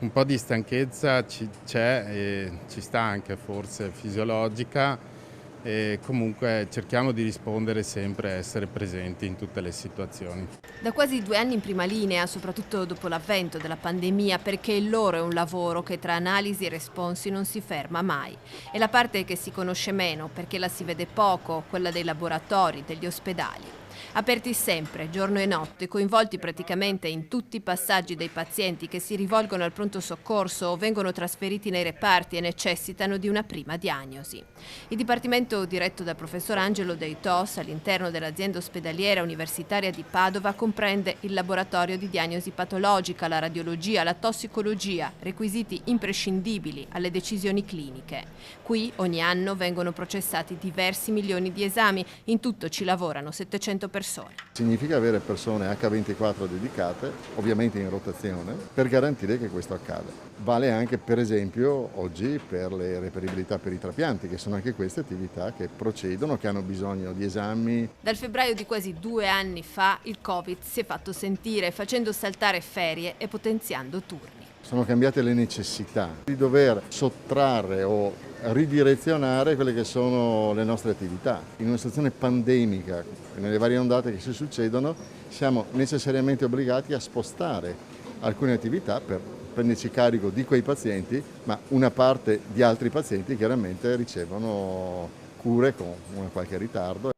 Un po' di stanchezza c'è e ci sta anche forse fisiologica e comunque cerchiamo di rispondere sempre, essere presenti in tutte le situazioni. Da quasi 2 anni in prima linea, soprattutto dopo l'avvento della pandemia, perché il loro è un lavoro che tra analisi e responsi non si ferma mai. È la parte che si conosce meno, perché la si vede poco, quella dei laboratori, degli ospedali. Aperti sempre, giorno e notte, coinvolti praticamente in tutti i passaggi dei pazienti che si rivolgono al pronto soccorso o vengono trasferiti nei reparti e necessitano di una prima diagnosi. Il dipartimento diretto dal professor Angelo Dei Tos all'interno dell'azienda ospedaliera universitaria di Padova comprende il laboratorio di diagnosi patologica, la radiologia, la tossicologia, requisiti imprescindibili alle decisioni cliniche. Qui ogni anno vengono processati diversi milioni di esami, in tutto ci lavorano 700 persone. Significa avere persone H24 dedicate, ovviamente in rotazione, per garantire che questo accada. Vale anche per esempio oggi per le reperibilità per i trapianti, che sono anche queste attività che procedono, che hanno bisogno di esami. Dal febbraio di quasi 2 anni fa il Covid si è fatto sentire facendo saltare ferie e potenziando turni. Sono cambiate le necessità di dover sottrarre o ridirezionare quelle che sono le nostre attività. In una situazione pandemica, nelle varie ondate che si succedono, siamo necessariamente obbligati a spostare alcune attività per prenderci carico di quei pazienti, ma una parte di altri pazienti chiaramente ricevono cure con un qualche ritardo.